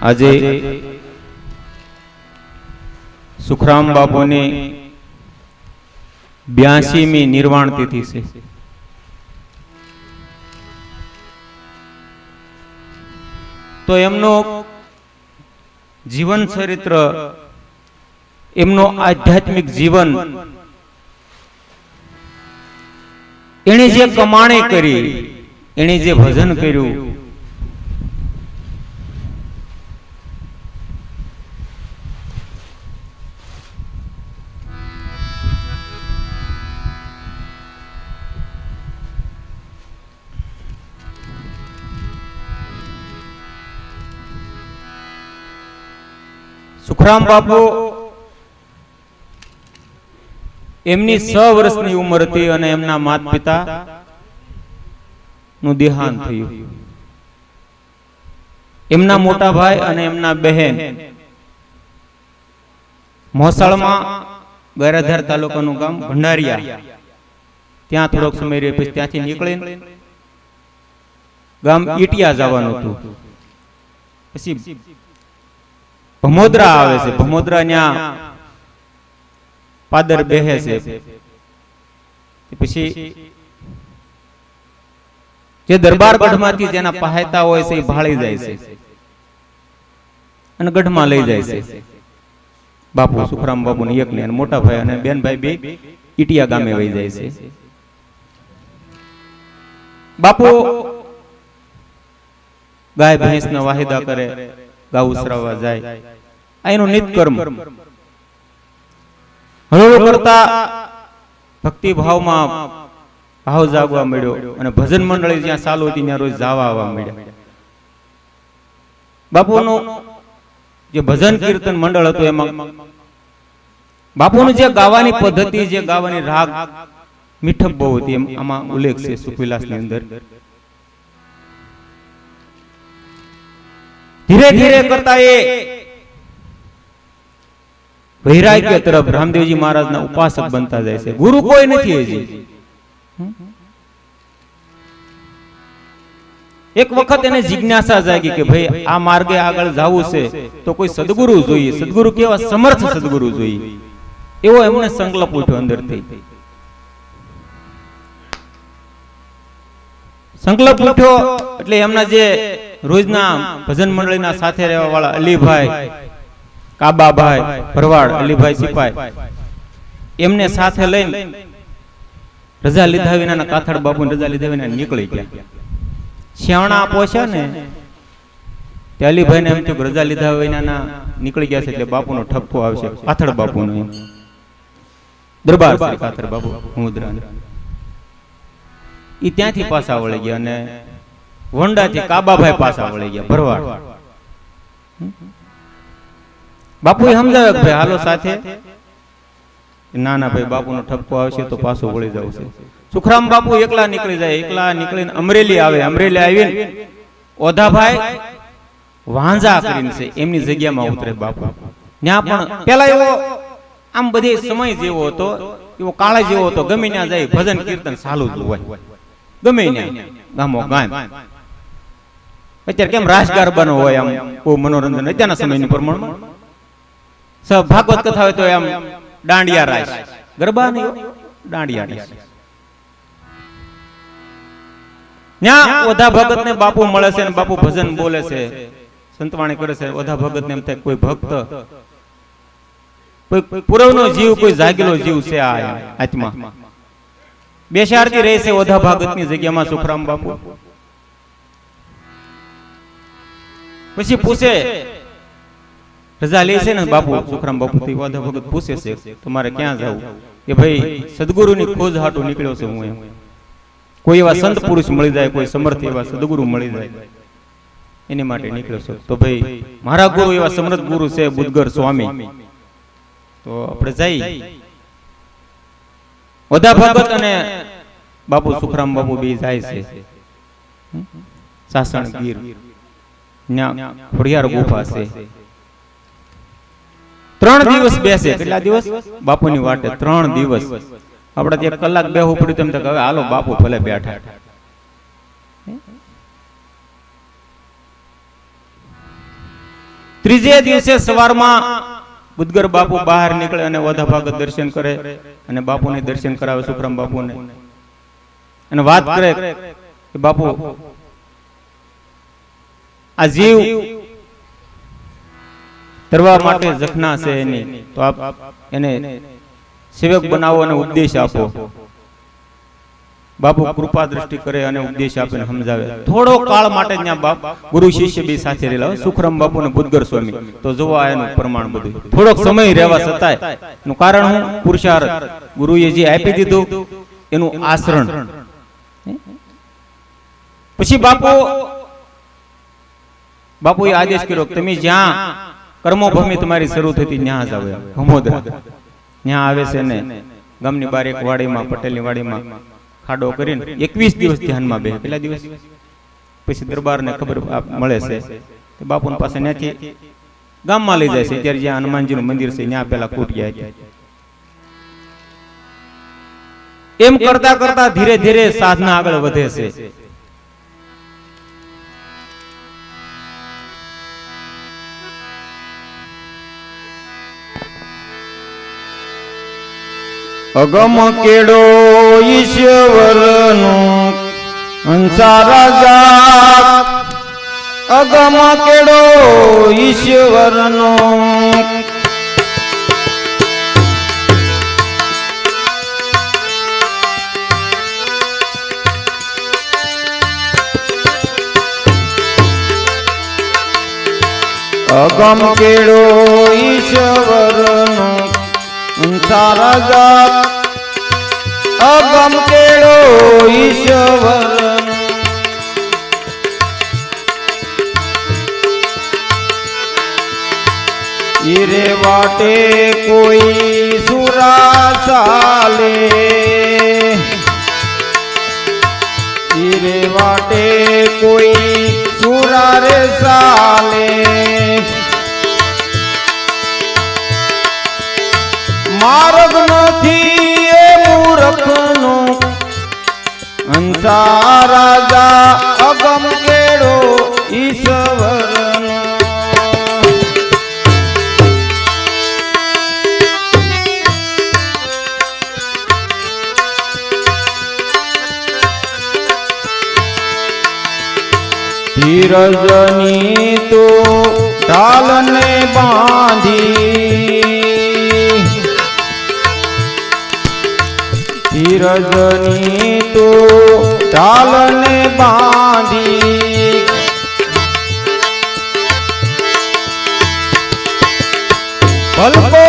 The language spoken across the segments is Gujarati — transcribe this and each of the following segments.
આજે સુખરામ બાપુની 82મી નિર્વાણ તિથિ છે. તો એમનો જીવન ચરિત્ર, એમનો આધ્યાત્મિક જીવન, એણે જે કમાણી કરી, એણે જે ભજન કર્યું, સુખરામ બાપુ એમની 6 વર્ષની ઉંમર હતી અને એમના માતા પિતા નું દેહાંત થયું. એમના મોટા ભાઈ અને એમના બહેન મોસાળમાં ગાયરાધાર તાલુકાનું ગામ ભંડારિયા, ત્યાં થોડોક સમય રહે પછી ત્યાંથી નીકળીને ગામ ઈટિયા જવાનું હતું. પછી ભમોદરા આવે છે. ભમોદરા ત્યાં પાદર બેહે છે. પછી જે દરબાર ગઢમાંથી જેના પહાયતા હોય છે એ ભાળી જાય છે અને ગઢમાં લઈ જાય છે. બાપુ સુખરામ બાપુ ને એક ને મોટા ભાઈ અને બેન ભાઈ બે ઈટિયા ગામે વહી જાય છે. બાપુ ગાય ભેંસ ના વાહિદા કરે, ગાઉ ઉસરાવવા જાય, આ એનું નિત્યકર્મ. હળવો કરતા ભક્તિ ભાવમાં ભાવ જાગવા મળ્યો અને ભજન મંડળી જ્યાં ચાલુ હતી ત્યાં રોજ જાવા આવવા મળ્યા. બાપુનું જે ભજન કીર્તન મંડળ હતું એમાં બાપુનું જે ગાવાની પદ્ધતિ, જે ગાવાની રાગ મીઠપ બહુ હતી, એમ આમાં ઉલ્લેખ છે સુખવિલાસની અંદર. ધીરે ધીરે કરતા એ વૈરાગ્ય તરફ રામદેવજી મહારાજના ઉપાસક બનતા જાય છે. ગુરુ કોઈ નથી હજી. એક વખત એને જિજ્ઞાસા જાગી કે ભાઈ આ માર્ગે આગળ જવું છે તો કોઈ સદગુરુ જોઈએ. સદગુરુ કેવા સમર્થ સદગુરુ જોઈએ, એવો એમને સંકલ્પ ઉઠ્યો અંદરથી. સંકલ્પ ઉઠ્યો એટલે એમના જે રોજના ભજન મંડળીના સાથે રહેવા વાળા અલીભાઈ, કાબાભાઈ ભરવાડ, અલીભાઈ સિપાઈ, એમને સાથે લઈને રજા લીધા વિના, કાથડ બાપુ રજા લીધા વિના નીકળી ગયા. શ્યાવણા પોસ્યા ને તે અલીભાઈ ને એમ થયું રજા લીધા વિના નીકળી ગયા છે એટલે બાપુનો ઠપકો આવશે. કાથડ બાપુનો દરબાર શ્રી કાથડ બાપુ મુદ્રા ઈ ત્યાંથી પાછા વળી ગયા અને વંડાથી કાબાભાઈ પાછા વળી ગયા ભરવાડ. બાપુ સમજાવે કે ભાઈ હાલો સાથે. ના ના ભાઈ બાપુનો ઠપકો આવશે તો પાછો વળી જવું છે. સુખરામ બાપુ એકલા નીકળી જાય. એકલા નીકળીને અમરેલી આવે. અમરેલી આવીને ઓધાભાઈ વાંઝા કરીને છે એમની જગ્યામાં ઉતરે બાપુ. ત્યાં પણ પેલા એવો આમ બધી સમય જેવો હતો, એવો કાળા જેવો હતો. ગમે ત્યાં જાય ભજન કીર્તન ચાલુ જ હોય, ગમે ત્યાં ગામો ગામ. અત્યારે કેમ રાસ ગરબાનો હોય, આમ બહુ મનોરંજન અત્યારના સમયની પ્રમાણમાં. ભાગવત કથા હોય તો આમ દાંડિયા રાસ, ગરબા નહીં, દાંડિયા રાસ. ત્યાં ઓધા ભગત ને બાપુ મળે છે ને બાપુ ભજન બોલે છે, સંતવાણી કરે છે. ઓધા ભગત ને એમ થાય કોઈ ભક્ત, કોઈ પૂરવનો જીવ, કોઈ જાગેલો જીવ છે આ આત્મા. બેસાડતી રહે છે ઓધા ભગત ની જગ્યામાં સુખરામ બાપુ. પછી પૂછે, રજા લે છે ને બાપુ સુખરામ બાપુ થી ઓધા ભગત પૂછે છે તમારે ક્યાં જવું? કે ભાઈ સદગુરુની ખોજ હાટું નીકળ્યો છે હું. એમ કોઈ એવા સંત પુરુષ મળી જાય, કોઈ સમર્થ એવા સદગુરુ મળી જાય એની માટે નીકળ્યો છે. તો ભાઈ મારા ગુરુ એવા સમર્થ ગુરુ છે બુદ્ધગર સ્વામી, તો આપણે જઈ. ઓધા ભગત અને બાપુ સુખરામ બાપુ બે જાય છે સાસણ ગીર. ખોડિયાર ગુફા છે. 3 દિવસ બેસે. કેટલા દિવસ? બાપુની વાટે 3 દિવસ. આપણે ત્યાં કલાક બેહવું પડ્યું તેમ તો હવે હાલો બાપુ ભલે બેઠા. ત્રીજે દિવસે સવારમાં બુદ્ધગર બાપુ બહાર નીકળે અને વધાભાગત દર્શન કરે અને બાપુને દર્શન કરાવે, સુખરામ બાપુને, અને વાત કરે કે બાપુ આ જીવ તરવા માટે જખના છે એની, તો આપ એને સેવક બનાવો અને ઉપદેશ આપો. બાપુ કૃપા દ્રષ્ટિ કરે અને ઉપદેશ આપીને સમજાવે. થોડો કાળ માટે ત્યાં બાપ ગુરુ શિષ્ય બે સાથે રહેલા, સુખરામ બાપુ અને બુદ્ધગર સ્વામી. તો જોવા એનું પ્રમાણ બધું. થોડોક સમય રહેવા છતાંય નું કારણ હું પુરુષાર્થ, ગુરુએ જે આપી દીધું એનું આચરણ. પછી બાપુએ આદેશ કર્યો કે તમે જ્યાં કર્મભૂમિ તમારી શરૂ થતી ત્યાં જ આવે, ભમોદરા ત્યાં આવે છે ને ગામની બાર એક વાડીમાં, પટેલની વાડીમાં ખાડો કરીને 21 દિવસ ધ્યાનમાં બે. પેલા દિવસ પછી દરબારને ખબર મળે છે કે બાપુની પાસે ત્યાંથી ગામમાં લઈ જાય છે. ત્યારે જ્યાં હનુમાનજીનું મંદિર છે ત્યાં પેલા કૂટ્યા હતા. એમ કરતા કરતા ધીરે ધીરે સાધના આગળ વધે છે. અગમ કેડો ઈશ્વરનો હંસા રાજા, અગમ કેડો ઈશ્વરનો અગમ કેડો ઈશ્વરનો હંસા રાજા, અગમ કેળો ઈશ્વર. ઈરે વાટે કોઈ સુરા ચાલે, ઈરે વાટે કોઈ સુરા રે ચાલે. માર્ગ નથી એ મૂર્ખનો હંસા રાજા, અગમ કેળો ઈશ્વરનો. ધીરજની તો ઢાલને બાંધી, ધીરજની તો ઢાલને બાંધી. ભલકો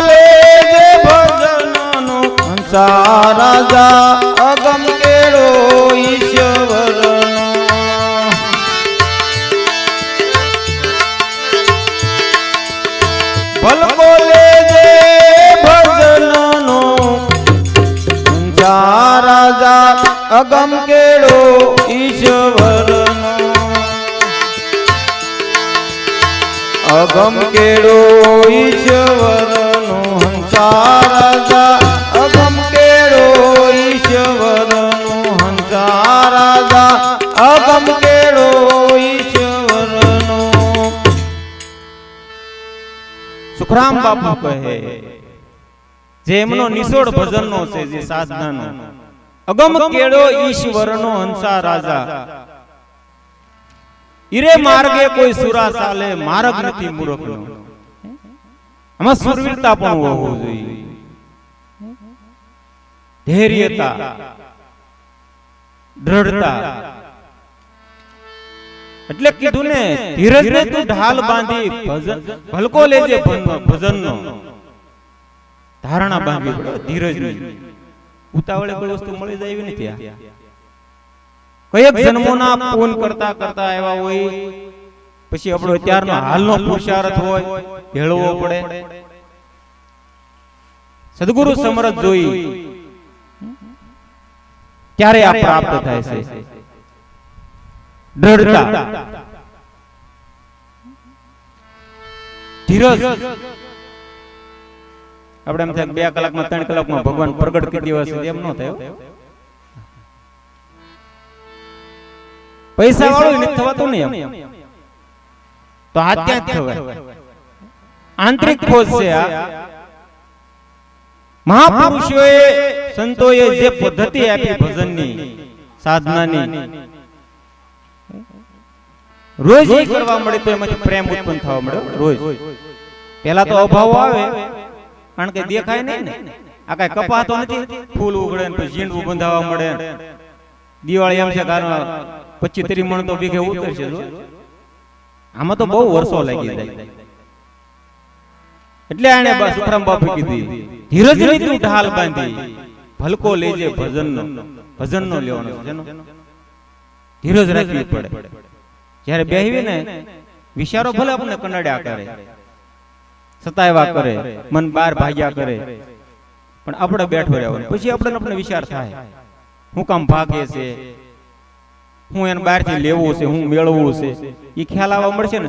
લેજે ભજનનો હંસા રાજા, અગમ કેળો ઈશ્વરનો. ભલકો લેજે ભજનનો હંસા રાજા, અગમ કેળો ઈશ્વરનો. અગમ કેળો ઈશ્વરનો હંસા રાજા, અગમ કેળો ઈશ્વરનો હંસા રાજા, અગમ કેળો ઈશ્વરનો. સુખરામ બાપુ કહે જે એમનો નિસોડ ભજનનો છે, જે સાધનાનો, અગમ કેળો ઈશ્વરનો હંસા રાજા. ઈરે માર્ગે કોઈ સુરા ચાલે, માર્ગ નથી મૂર્ખનો. આમાં સુરવીરતા પણ હોવું જોઈએ, ધૈર્યતા, દ્રઢતા. એટલે કીધું ને, ધીરજને તું ઢાલ બાંધી, ભલકો લેજે ભજનનો. ધારણા બાંધવી પડે ધીરજની. ઉતાવળે કોઈ વસ્તુ મળી જાય એવી નથી. કયેક જન્મોના પૂન કરતા કરતા આવ્યા હોય, પછી આપણો અત્યારનો હાલનો પુરુષાર્થ હોય, ભેળવો પડે. સદગુરુ સમરથ જોઈ ત્યારે આ પ્રાપ્ત થાય છે. દ્રઢતા, ધીરજ. આપણે એમ થાય 2 કલાકમાં 3 કલાકમાં ભગવાન પ્રગટ કરી દેવા છે, એમ ન થયો. પૈસા વાળું નથી થવાતું ને એમ. તો આ ત્યાં જ થવાય. આંતરિક ખોજ છે આ. મહાપુરુષોએ સંતોએ જે પદ્ધતિ આપી ભજનની સાધનાની, રોજ એ કરવા મળે તો એમાંથી પ્રેમ ઉત્પન્ન થવા મળે. રોજ પેલા તો અભાવ આવે, કારણ કે દેખાય નહીં ને, આ કઈ કપાતો નથી, ફૂલ ઉગડે ને પછી ઝીંડવું બંધાવા મળે. દિવાળી એમ છે કારણ 25-30 મણ તો વીઘે ઉતરશે. આમાં તો બહુ વર્ષો લાગી જાય. એટલે આને સુખરામ બાપુ કીધી, ધીરજની તું ઢાલ બાંધી, ભલકો લેજે ભજનનો. ભજનનો લેવાનો છે, ધીરજ રાખવી પડે. જ્યારે બેહવી ને વિચારો ભલે આપણને કંડાળ્યા કરે, સતાવ્યા કરે, મન બહાર ભાગ્યા કરે, પણ આપણે બેઠો રહેવાનું. પછી આપણે વિચાર થાય, હું કામ ભાગે છે, હું એને બહારથી લેવું છે, હું મેળવવું છે, એ ખ્યાલ આવવા મળશે ને.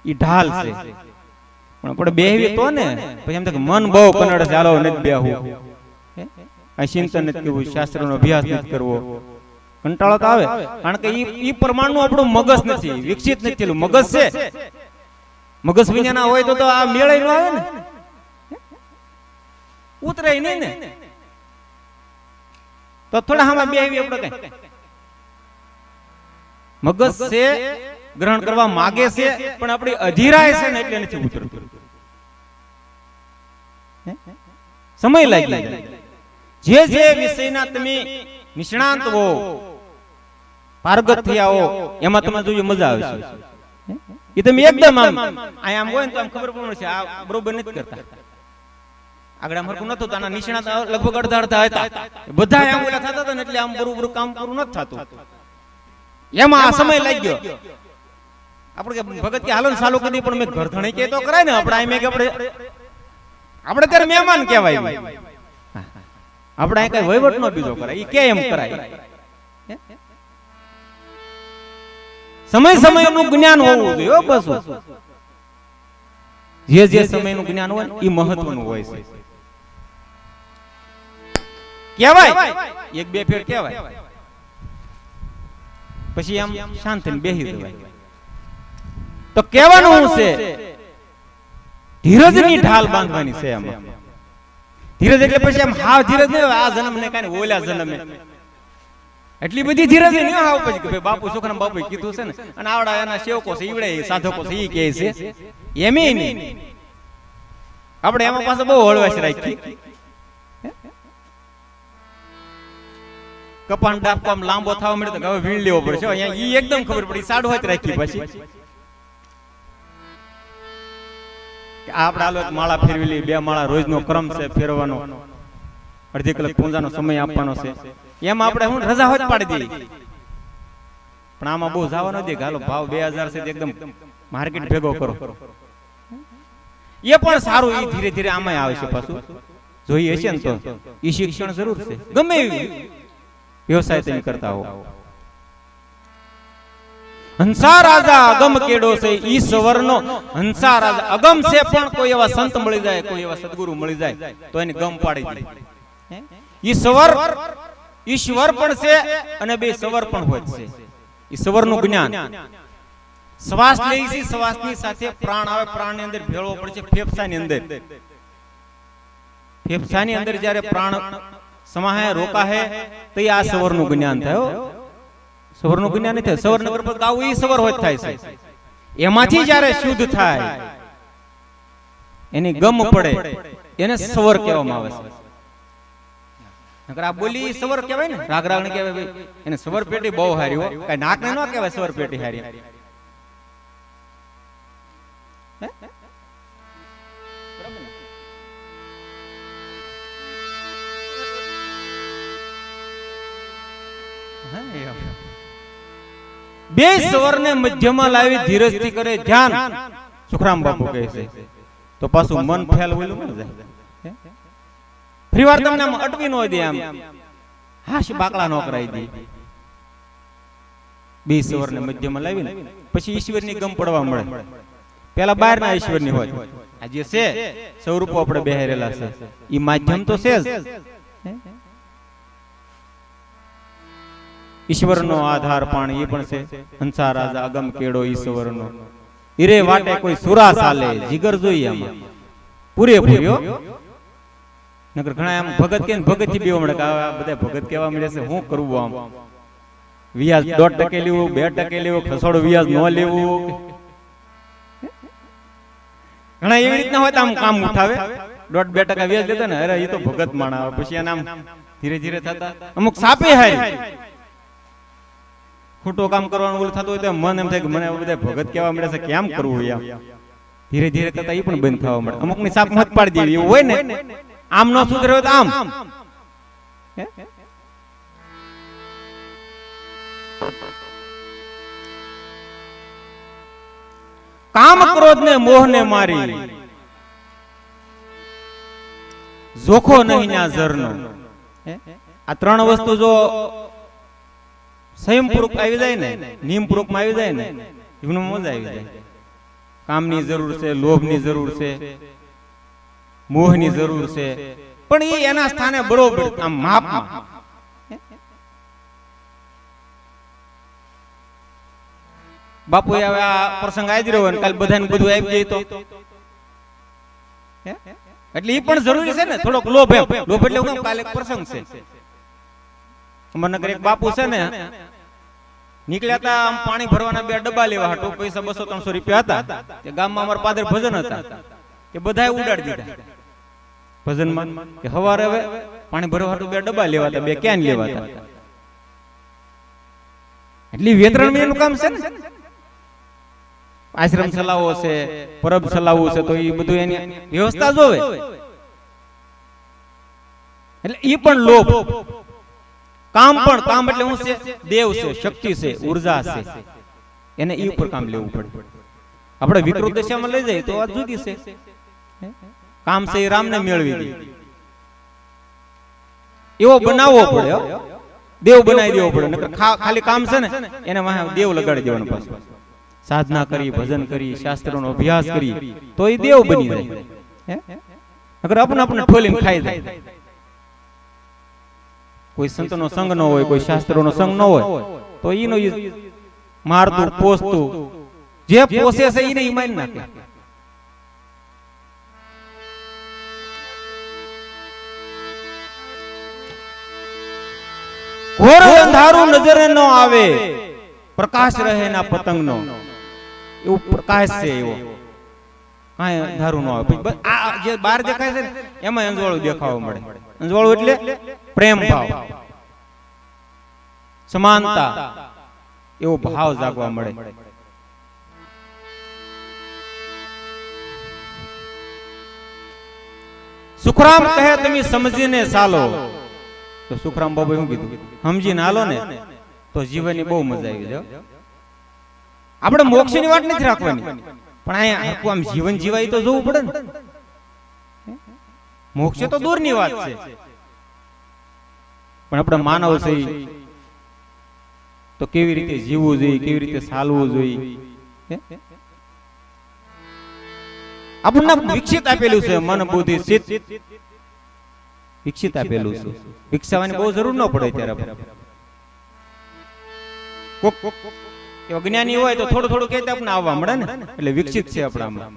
એ ઢાલ છે. પણ આપણે બેહવી તો ને પછી એમ થાય મન બહુ કનડ ચાલો નથી બેહવું, આ ચિંતન નથી કરવું, શાસ્ત્રનો અભ્યાસ નથી કરવો, કંટાળો તો આવે. કારણ કે ઈ પ્રમાણનું આપણું મગજ નથી વિકસિત નથી થયેલું. મગજ છે, મગજ વિજ્ઞાન હોય તો આ મેળાઈ નો આવે ને, ઉતરે નહીં ને. તો થોડા આમાં બેહવી આપણે કઈ. મગજ છે, ગ્રહણ કરવા માંગે છે, પણ આપણી અધીરાય છે ને એટલે નથી ઉતરતું. સમય લાગી જાય. જે વિષયના તમે નિષ્ણાંત હો, પારગત થયા હો, એમાં તમે જોજો મજા આવશે. એ તમે એકદમ આમ હોય ને તો આમ ખબર પડશે આ બરોબર નથી કરતા, આગળ આમ હરખું નતું. આના નિષ્ણાત લગભગ અડધા હતા, બધા આમ ઓલા થતા હતા ને એટલે આમ બરોબર કામ પૂરું નથી થતું. એમાં આ સમય લાગ્યો. આપણે ભગત કે હાલો ચાલુ કરી, પણ મેં ઘર ધણી કે તો કરાય ને. આપણે આપણે ત્યારે મહેમાન કહેવાય, આપણે અહીં કઈ વહીવટ નો બીજો કરાય, કે એમ કરાય. સમય નું જ્ઞાન હોવું જોઈએ. બસ જે સમય નું જ્ઞાન હોય એ મહત્વનું હોય છે. કહેવાય એક બે ફેર કહેવાય, પછી આમ શાંત થઈને બેસી જવાય. તો કહેવાનું છે ધીરજની ઢાલ બાંધવાની છે. આમાં ધીરજ એટલે પછી આમ હાવ ધીરજ નહીં, આ જન્મ ને કાંઈ ઓલા જન્મે એટલી બધી ધીરજ નહીં હાવ. પછી કે બાપુ સુખરામ બાપુ કીધું છે ને, અને આવડા એના સેવકો છે, ઈવડે સાધકો છે, ઈ કહે છે એમ નહીં. આપણે એમાં પાસે બહુ હળવાશ રાખી. કપાન ડાબકો આમ લાંબો થવા મળે તો હવે વીણ લેવો પડશે. અહીંયા ઈ એકદમ ખબર પડી, સાડું હાથ રાખી. પછી આપણે હાલો માળા ફેરવી લઈએ, 2 માળા રોજનો ક્રમ છે ફેરવાનો, અડધી કલાક પૂજાનો સમય આપવાનો છે. એમાં આપણે હું રજા હોય પાડી દઈએ, પણ આમાં બહુ જવા ન દે. હાલો ભાવ 2000 છે, એકદમ માર્કેટ ભેગો કરો. એ પણ સારું, એ ધીરે ધીરે આમાં આવે છે. પાછું જોઈએ છે ને તો એ શિક્ષણ જરૂર છે. ગમે એવી વ્યવસાય તમે કરતા હો. હંસા રાજા અગમ કેડો છે, ઈશ્વરનો હંસા રાજા અગમ છે. પણ કોઈ એવા સંત મળી જાય, કોઈ એવા સદગુરુ મળી જાય તો એને ગમ પાડી દે. ઈશ્વર પણ છે અને બે સવર પણ હોય છે. ઈશ્વરનું જ્ઞાન, શ્વાસ લઈ છે, શ્વાસની સાથે પ્રાણ આવે, પ્રાણની અંદર ભેળવો પડે છે ફેફસાની અંદર. ફેફસાની અંદર જ્યારે પ્રાણ સમાહે રોકાહે તો આ સવરનું જ્ઞાન થાય. સવરનું જ્ઞાન નહીં થાય. સવર નગર પર ગાવું એ સવર હોય થાય છે. એમાંથી જ્યારે શુદ્ધ થાય, એની ગમ પડે, એને સવર કહેવામાં આવે છે. નકર આ બોલી સવર કહેવાય ને, રાગ રાગણી કહેવાય. એને સવર પેટી બહુ હારી હો, કઈ નાક ને ન કહેવાય સવર પેટી હારી. બે સવરને મધ્યમાં લાવી ધીરજથી કરે ધ્યાન, સુખરામ બાપુ કહે છે, તો પાછું મન ફેલ હોયલું ન જાય. ફરી વાર તમને આમ અટવી ન દે, આમ હાશ બાકડા નો કરાવી દે. બે સવરને મધ્યમાં લાવીને પછી ઈશ્વરની ગમ પડવા મળે. પેલા બહારના ઈશ્વરની હોય, આ જે છે સ્વરૂપો આપણે બેહેરેલા છે, એ માધ્યમ તો છે જ. ઈશ્વરનો આધાર પાણી એ પણ છે. હંસા રાજા અગમ કેડો ઈશ્વરનો. હીરે વાટે કોઈ સુરા સાલે, જીગર જોઈએ આમાં પૂરેપૂર્યો. નકર ઘણા આમ ભગત કે ભગત થી બેવા મળે કે આ બધા ભગત કેવા મળે છે, શું કરવું આમ, વ્યાજ 1% લેવું, 2% લેવું, ખસોડું વ્યાજ ન લેવું. ઘણા એવી રીતના હોય તો આમ કામ ઉઠાવે, 1.5-2% વ્યાજ લેતા ને, અરે એ તો ભગત માણા આવે. પછી એના ધીરે ધીરે થતા અમુક સાપે હારી ખોટું કામ કરવાનું ઓલું થતું હોય તો મન એમ થાય કે મને બધા ભગત કેવા મળે છે, કેમ કરવું એમ. ધીરે ધીરે થતા એ પણ બંધ થવા મળે. અમુક ની સાપ મત પાડી દેવી એવું હોય ને, આમ નો સુધરે હોય તો આમ. કામ ક્રોધ ને મોહ ને મારી, જોખો નહીં ના ઝરનો. આ ત્રણ વસ્તુ જો સંયમપૂર્વક આવી જાય ને, નિયમપૂર્વક માં આવી જાય ને, એમને મજા આવી જાય. કામની જરૂર છે, લોભની જરૂર છે, મોહની જરૂર છે, પણ એ એના સ્થાને બરોબર આમ માપમાં. બાપુ હવે આ પ્રસંગ આવી રહ્યો ને કાલ બધાને બધું આવી જાય તો એટલે એ પણ જરૂરી છે ને થોડોક લોભ. એમ લોભ એટલે હું કાલે પ્રસંગ છે. અમરનગર એક બાપુ છે ને, નીકળ્યા હતા આમ પાણી ભરવાના 2 ડબ્બા લેવા હાટુ, પૈસા 200-300 રૂપિયા હતા. તે ગામમાં અમારા પાદર ભજન હતા, એ બધાએ ઉડાડી દીધા ભજનમાં કે હવારે હવે પાણી ભરવા હાટુ 2 ડબ્બા લેવા હતા, 2 કેન લેવા હતા. એટલે વેતરણ એનું કામ છે ને, આશ્રમ ચલાવવો છે, પરબ ચલાવવું છે, તો એ બધું એની વ્યવસ્થા જોવે. એટલે એ પણ લોભ. કામ પણ કામ એટલે હું છે, દેવ છે, શક્તિ છે, ઉર્જા છે, એને એ ઉપર કામ લેવું પડે. આપણે વિકૃત દશામાં લઈ જાય તો વાત જુદી છે. કામ છે એ રામને મેળવી દે, એવો બનાવવો પડે, દેવ બનાવી દેવો પડે. નકર ખાલી કામ છે ને એને દેવ લગાડી દેવાનો. પાછું સાધના કરી, ભજન કરી, શાસ્ત્રોનો અભ્યાસ કરી તો એ દેવ બની જાય. નકર આપણે ઠોલીને ખાઈ જાય. કોઈ સંતનો સંગ ન હોય, કોઈ શાસ્ત્રોનો સંગ ન હોય તો ઈનો મારતું પોસતું જે પોસે છે ઈને ઈ મારી નાખે. ઘોર અંધારું નજરે ન આવે, પ્રકાશ રહે ના પતંગ નો. એવું પ્રકાશ છે એવો, કાંઈ અંધારું ન આવે. આ જે બહાર દેખાય છે ને એમાં અંજવાળું દેખાવા મળે. અંજવાળું એટલે પ્રેમ ભાવ, સમાનતા, એવો ભાવ જાગવા મળે. સુખરામ કહે તમે સમજીને ચાલો. તો સુખરામ બાબુ શું કીધું? સમજીને હાલો ને તો જીવનની બહુ મજા આવી જાય. આપણે મોક્ષની વાત નથી રાખવાની, પણ અહીંયા આમ જીવન જીવાય તો જોવું પડે ને. મોક્ષ તો દૂરની વાત છે, પણ આપણે માનવ છે તો કેવી રીતે જીવવું જોઈએ, કેવી રીતે ચાલવું જોઈએ. આપણને વિકસિત આપેલું છે, મન બુદ્ધિ ચિત્ત વિકસિત આપેલું છે. વિકસાવવાની બહુ જરૂર ન પડે. ત્યારે કોક જ્ઞાની હોય તો થોડું થોડું કહેતા આપણે આવવા મળે ને, એટલે વિકસિત છે આપણામાં.